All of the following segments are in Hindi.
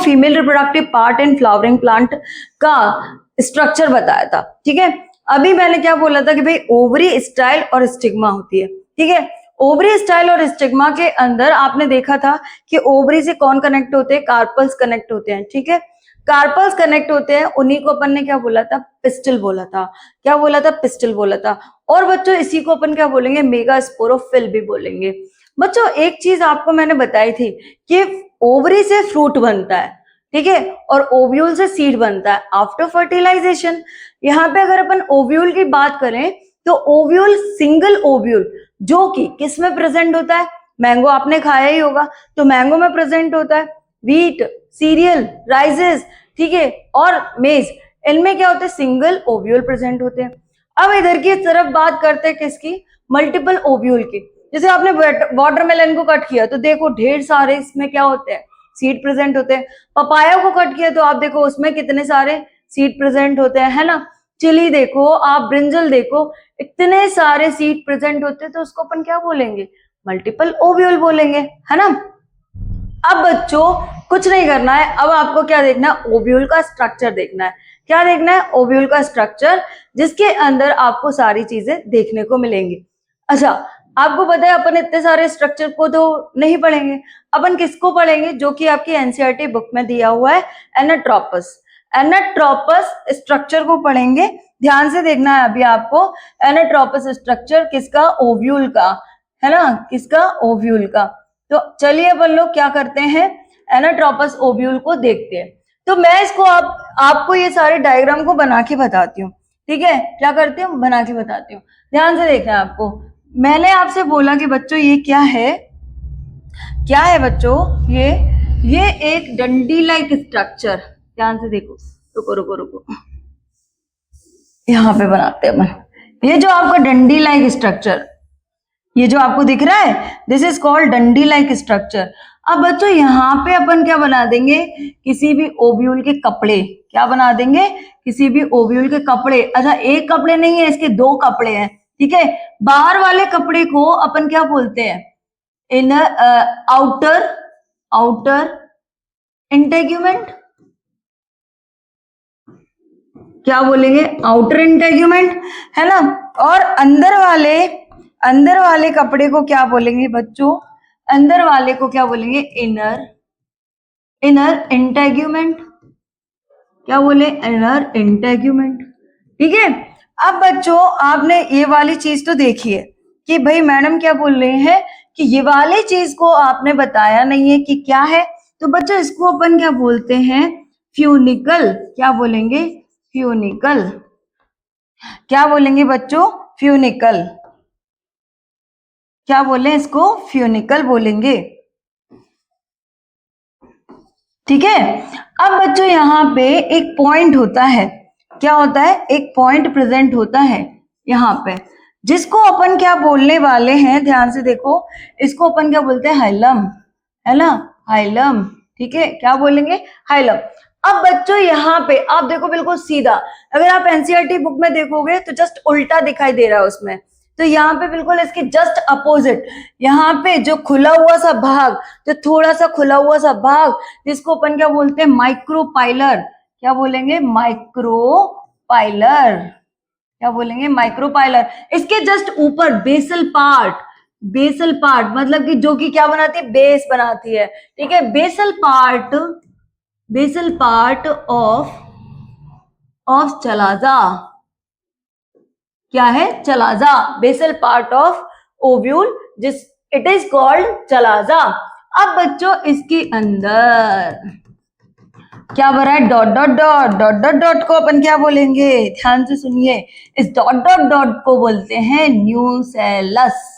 Female reproductive part in flowering plant का स्ट्रक्चर बताया था, ठीक है। अभी मैंने क्या बोला था कि भाई ओवरी, स्टाइल और स्टिग्मा होती है, ठीक है। ओवरी, स्टाइल और स्टिग्मा के अंदर आपने देखा था कि ओवरी से कौन कनेक्ट होते हैं, कार्पल्स कनेक्ट होते हैं, ठीक है। कार्पल्स कनेक्ट होते हैं, उन्हीं को अपन ने क्या बोला था, पिस्टल बोला था। क्या बोला था, पिस्टल बोला था। और बच्चों इसी को अपन क्या बोलेंगे, मेगास्पोरोफिल भी बोलेंगे। बच्चों एक चीज आपको मैंने बताई थी कि ओवरी से फ्रूट बनता है, ठीक है, और ओव्यूल से सीड बनता है आफ्टर फर्टिलाइजेशन। यहाँ पे अगर अपन ओव्यूल की बात करें तो ओव्यूल, सिंगल ओव्यूल, जो कि किस में प्रेजेंट होता है, मैंगो आपने खाया ही होगा, तो मैंगो में प्रेजेंट होता है, व्हीट, सीरियल, राइसेस, ठीक है, और मेज, इनमें क्या होते हैं, सिंगल ओव्यूल प्रेजेंट होते हैं। अब इधर की तरफ बात करते हैं किसकी, मल्टीपल ओव्यूल की। जैसे आपने वाटरमेलन को कट किया तो देखो ढेर सारे इसमें क्या होते हैं, सीड प्रेजेंट होते हैं। पपाया को कट किया तो आप देखो उसमें कितने सारे सीड प्रेजेंट होते हैं, है ना। चिली देखो आप, ब्रिंजल देखो, इतने सारे सीड प्रेजेंट होते हैं, तो उसको अपन क्या बोलेंगे, मल्टीपल ओव्यूल बोलेंगे, है ना। अब बच्चों कुछ नहीं करना है, अब आपको क्या देखना है, ओव्यूल का स्ट्रक्चर देखना है। क्या देखना है, ओव्यूल का स्ट्रक्चर, जिसके अंदर आपको सारी चीजें देखने को मिलेंगी। अच्छा, आपको पता है अपन इतने सारे स्ट्रक्चर को तो नहीं पढ़ेंगे, अपन किसको पढ़ेंगे, जो कि आपकी एनसीईआरटी बुक में दिया हुआ है, एनाट्रोपस। एनाट्रोपस स्ट्रक्चर को पढ़ेंगे, ध्यान से देखना है अभी आपको। एनाट्रोपस स्ट्रक्चर किसका, ओव्यूल का, है ना, किसका, ओव्यूल का। तो चलिए अपन लोग क्या करते हैं, एनाट्रोपस ओव्यूल को देखते हैं। तो मैं इसको आपको ये सारे डायग्राम को बना के बताती हूँ, ठीक है। क्या करती हूँ, बना के बताती हूँ, ध्यान से देखना है आपको। मैंने आपसे बोला कि बच्चों ये क्या है, क्या है बच्चों, ये एक डंडी लाइक स्ट्रक्चर, ध्यान से देखो, रुको रुको रुको, यहाँ पे बनाते हैं अपन। ये जो आपका डंडी लाइक स्ट्रक्चर, ये जो आपको दिख रहा है, दिस इज कॉल्ड डंडी लाइक स्ट्रक्चर। अब बच्चों यहाँ पे अपन क्या बना देंगे, किसी भी ओव्यूल के कपड़े, क्या बना देंगे, किसी भी ओव्यूल के कपड़े। अच्छा, एक कपड़े नहीं है, इसके दो कपड़े हैं, ठीक है। बाहर वाले कपड़े को अपन क्या बोलते हैं, इनर, आउटर इंटेग्यूमेंट, क्या बोलेंगे, आउटर इंटेग्यूमेंट, है ना। और अंदर वाले कपड़े को क्या बोलेंगे बच्चों, अंदर वाले को क्या बोलेंगे, इनर इंटेग्यूमेंट, क्या बोले, इनर इंटेग्यूमेंट, ठीक है। अब बच्चों आपने ये वाली चीज तो देखी है कि भाई मैडम क्या बोल रहे हैं कि ये वाली चीज को आपने बताया नहीं है कि क्या है, तो बच्चों इसको अपन क्या बोलते हैं, फ्यूनिकल। क्या बोलेंगे, फ्यूनिकल। क्या बोलेंगे बच्चों, फ्यूनिकल। क्या बोले इसको, फ्यूनिकल बोलेंगे, ठीक है। अब बच्चों यहाँ पे एक पॉइंट होता है, क्या होता है, एक पॉइंट प्रेजेंट होता है यहाँ पे, जिसको अपन क्या बोलने वाले हैं, ध्यान से देखो, इसको अपन क्या बोलते हैं, हाइलम, है ना, हाइलम, ठीक है। क्या बोलेंगे, हाइलम। अब बच्चों यहाँ पे आप देखो बिल्कुल सीधा, अगर आप एनसीईआरटी बुक में देखोगे तो जस्ट उल्टा दिखाई दे रहा है उसमें, तो यहाँ पे बिल्कुल इसके जस्ट अपोजिट, यहाँ पे जो खुला हुआ सा भाग, जो थोड़ा सा खुला हुआ सा भाग, जिसको अपन क्या बोलते हैं, माइक्रोपाइलर। क्या बोलेंगे, माइक्रोपाइलर। क्या बोलेंगे, माइक्रोपाइलर। इसके जस्ट ऊपर बेसल पार्ट, बेसल पार्ट मतलब कि जो कि क्या बनाती है, बेस बनाती है, ठीक है। बेसल पार्ट ऑफ चलाजा, क्या है, chalaza, basal part of ovule, जिस इट इज कॉल्ड चलाजा। अब बच्चों इसके अंदर क्या भरा है, dot dot dot dot dot dot को अपन क्या बोलेंगे, ध्यान से सुनिए, इस डॉट डॉट डॉट को बोलते हैं न्यूसेलस।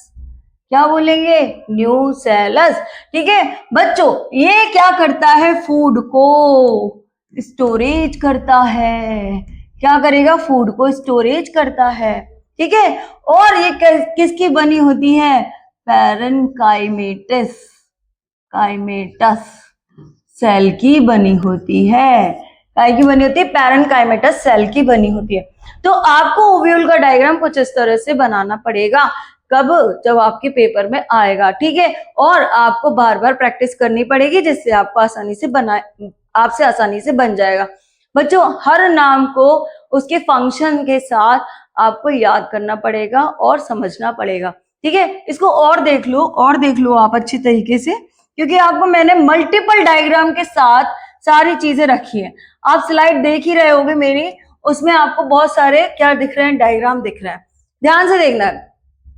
क्या बोलेंगे, न्यूसेलस, ठीक है। बच्चों ये क्या करता है, फूड को स्टोरेज करता है, क्या करेगा, फूड को स्टोरेज करता है, ठीक है। और ये किसकी बनी होती है, पैरेनकाइमेटस, काइमेटस सेल की बनी होती है, काय की बनी होती है, पैरेनकाइमेटस सेल की बनी होती है। तो आपको ओव्यूल का डायग्राम कुछ इस तरह से बनाना पड़ेगा, कब, जब आपके पेपर में आएगा, ठीक है। और आपको बार बार प्रैक्टिस करनी पड़ेगी, जिससे आपको आसानी से आपसे आसानी से बन जाएगा। बच्चों हर नाम को उसके फंक्शन के साथ आपको याद करना पड़ेगा और समझना पड़ेगा, ठीक है। इसको और देख लो आप अच्छी तरीके से, क्योंकि आपको मैंने मल्टीपल डायग्राम के साथ सारी चीजें रखी है। आप स्लाइड देख ही रहे होगे मेरी, उसमें आपको बहुत सारे क्या दिख रहे हैं, डायग्राम दिख रहे हैं। ध्यान से देखना,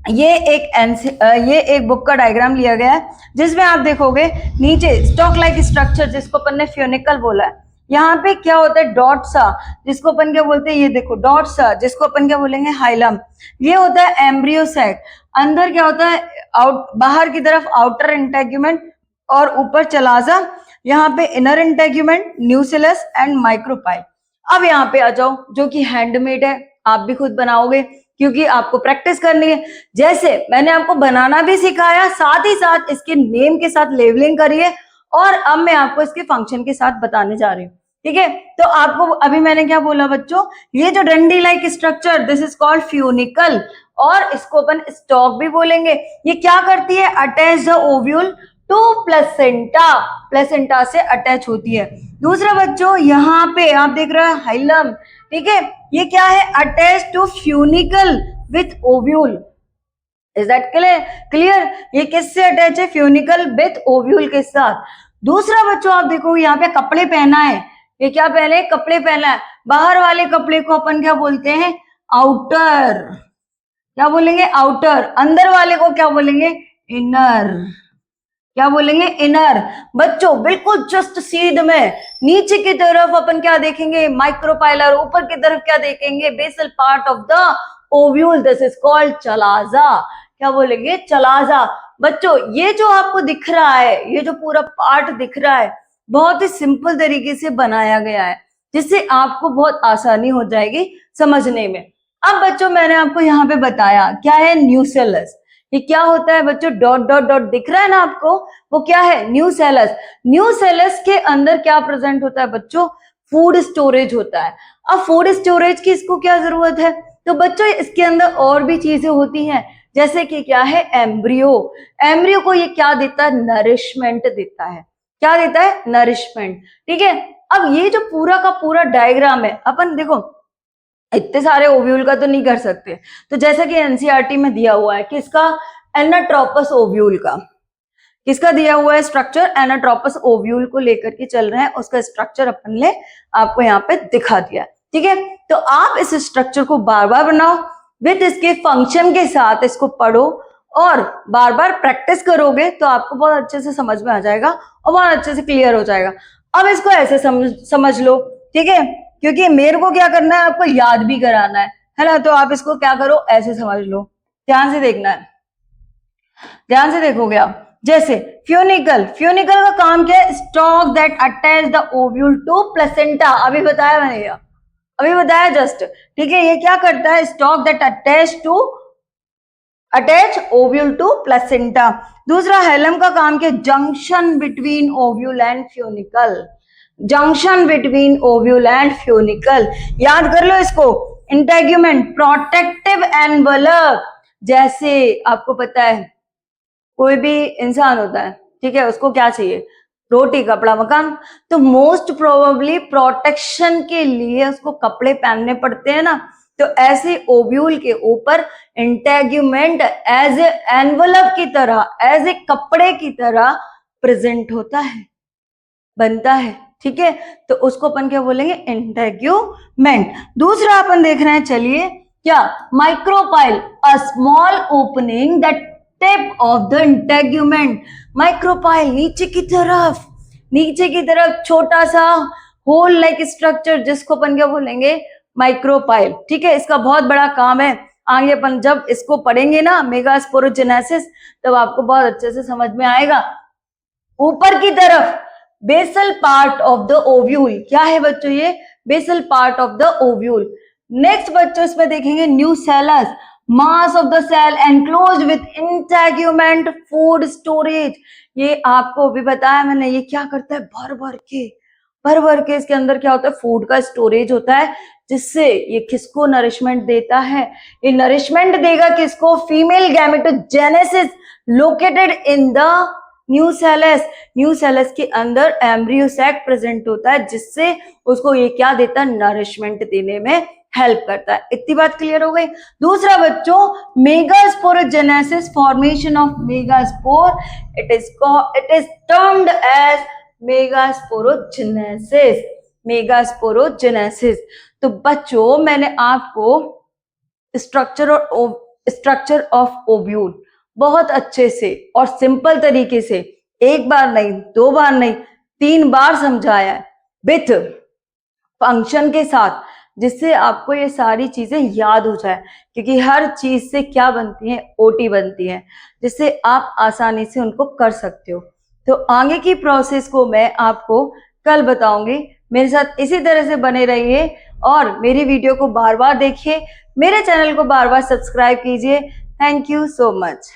ये एक बुक का डायग्राम लिया गया है, जिसमें आप देखोगे नीचे स्टॉक लाइक स्ट्रक्चर, जिसको अपन ने फ्यूनिकल बोला है, यहाँ पे क्या होता है डॉट सा, जिसको अपन क्या बोलते हैं, ये देखो डॉट सा, जिसको अपन क्या बोलेंगे हाइलम। ये होता है एम्ब्रियो साइट। अंदर क्या होता है, बाहर की तरफ आउटर इंटेग्यूमेंट और ऊपर चलाजा। यहाँ पे इनर इंटेग्यूमेंट, न्यूसिलस एंड माइक्रोपाइल। अब यहाँ पे आ जाओ, जो कि हैंडमेड है, आप भी खुद बनाओगे क्योंकि आपको प्रैक्टिस करनी है। जैसे मैंने आपको बनाना भी सिखाया, साथ ही साथ इसके नेम के साथ लेबलिंग करिए, और अब मैं आपको इसके फंक्शन के साथ बताने जा रही हूँ, ठीक है। तो आपको अभी मैंने क्या बोला बच्चों, ये जो डंडी like structure, this is called funicle, और इसको अपन स्टॉक भी बोलेंगे। ये क्या करती है, attach the ovule to placenta, placenta से अटैच होती है। दूसरा बच्चों यहाँ पे आप देख रहे हैं हाइलम, ठीक है, ये क्या है, attach to funicle with ovule. Is that clear? ये किससे अटैच है, फ्यूनिकल विथ ओव्यूल के साथ। दूसरा बच्चों आप देखो यहाँ पे कपड़े पहना है, ये क्या पहले, कपड़े पहना है। बाहर वाले कपड़े को अपन क्या बोलते हैं, आउटर, क्या बोलेंगे, आउटर। अंदर वाले को क्या बोलेंगे, इनर, क्या बोलेंगे, इनर। बच्चों बिल्कुल जस्ट सीध में नीचे की तरफ अपन क्या देखेंगे, माइक्रोपाइलर। ऊपर की तरफ क्या देखेंगे, basal part of the ovule, this is called chalaza. क्या बोलेंगे, चलाजा। बच्चों ये जो आपको दिख रहा है, ये जो पूरा पार्ट दिख रहा है, बहुत ही सिंपल तरीके से बनाया गया है, जिससे आपको बहुत आसानी हो जाएगी समझने में। अब बच्चों मैंने आपको यहाँ पे बताया क्या है, न्यूसेलस। ये क्या होता है बच्चों, डॉट डॉट डॉट दिख रहा है ना आपको, वो क्या है, न्यूसेलस। न्यूसेलस के अंदर क्या प्रेजेंट होता है बच्चों, फूड स्टोरेज होता है। अब फूड स्टोरेज की इसको क्या जरूरत है, तो बच्चों इसके अंदर और भी चीजें होती हैं, जैसे कि क्या है, एम्ब्रियो। एम्ब्रियो को ये क्या देता है, नरिशमेंट देता है। क्या देता है, नरिशमेंट, ठीक है। अब ये जो पूरा का पूरा डायग्राम है, अपन देखो इतने सारे ओव्यूल का तो नहीं कर सकते, तो जैसा कि एनसीईआरटी में दिया हुआ है कि इसका एनाट्रोपस ओव्यूल का, किसका दिया हुआ है स्ट्रक्चर, एनाट्रोपस ओव्यूल को लेकर के चल रहे हैं, उसका स्ट्रक्चर अपन ने आपको यहाँ पे दिखा दिया, ठीक है। तो आप इस स्ट्रक्चर को बार बार बनाओ, विद इसके फंक्शन के साथ इसको पढ़ो, और बार बार प्रैक्टिस करोगे तो आपको बहुत अच्छे से समझ में आ जाएगा और बहुत अच्छे से क्लियर हो जाएगा। अब इसको ऐसे समझ लो, ठीक है, क्योंकि मेरे को क्या करना है, आपको याद भी कराना है ना। तो आप इसको क्या करो, ऐसे समझ लो, ध्यान से देखना है, ध्यान से देखोगे आप। जैसे फ्यूनिकल, फ्यूनिकल का काम क्या है, stalk that attach the ovule to placenta. अभी बताया मैंने, ये अभी बताया जस्ट, ठीक है। ये क्या करता है, stalk that attach ovule to placenta. दूसरा हैलम का काम क्या, junction between ovule and funicle, junction between ovule and funicle, याद कर लो इसको। इंटेग्यूमेंट, प्रोटेक्टिव एनवलप, जैसे आपको पता है कोई भी इंसान होता है, ठीक है, उसको क्या चाहिए, रोटी कपड़ा मकान। तो मोस्ट प्रोबेबली प्रोटेक्शन के लिए उसको कपड़े पहनने पड़ते हैं ना, तो ऐसे ओव्यूल के ऊपर इंटेग्यूमेंट एज ए एनवलप की तरह, एज ए कपड़े की तरह प्रेजेंट होता है, बनता है, ठीक है। तो उसको अपन क्या बोलेंगे, इंटेग्यूमेंट। दूसरा अपन देख रहे हैं, चलिए क्या, micropyle, a small opening that tip of the integument. Micropyle नीचे की तरफ, नीचे की तरफ छोटा सा होल लाइक स्ट्रक्चर, जिसको अपन क्या बोलेंगे, माइक्रोपाइल, ठीक है। इसका बहुत बड़ा काम है, आगे अपन जब इसको पढ़ेंगे ना, मेगास्पोरोजेनेसिस, तब आपको बहुत अच्छे से समझ में आएगा। ऊपर की तरफ basal part of the ovule, क्या है बच्चों, ये basal part of the ovule. Next बच्चों इसमें देखेंगे nucellus, mass of the cell enclosed with integument, food storage. ये आपको भी बताया मैंने, ये क्या करता है, भर भर के इसके अंदर क्या होता है, फूड का स्टोरेज होता है, जिससे ये किसको नरिशमेंट देता है, ये नरिशमेंट देगा किसको, female gametogenesis located in the nucellus के अंदर एम्ब्रियो सैक प्रेजेंट होता है, जिससे उसको ये क्या देता है, नरिशमेंट देने में हेल्प करता है। इतनी बात क्लियर हो गई। दूसरा बच्चों, megasporogenesis, formation of megaspore, it is termed as megasporogenesis. Megasporogenesis. तो बच्चों मैंने आपको स्ट्रक्चर ऑफ ओव्यूल बहुत अच्छे से और सिंपल तरीके से एक बार नहीं, दो बार नहीं, 3 बार समझाया है विथ फंक्शन के साथ, जिससे आपको ये सारी चीजें याद हो जाए, क्योंकि हर चीज से क्या बनती है, ओटी बनती है, जिससे आप आसानी से उनको कर सकते हो। तो आगे की प्रोसेस को मैं आपको कल बताऊंगी। मेरे साथ इसी तरह से बने रहिए और मेरी वीडियो को बार बार देखिए, मेरे चैनल को बार बार सब्सक्राइब कीजिए। Thank you so much.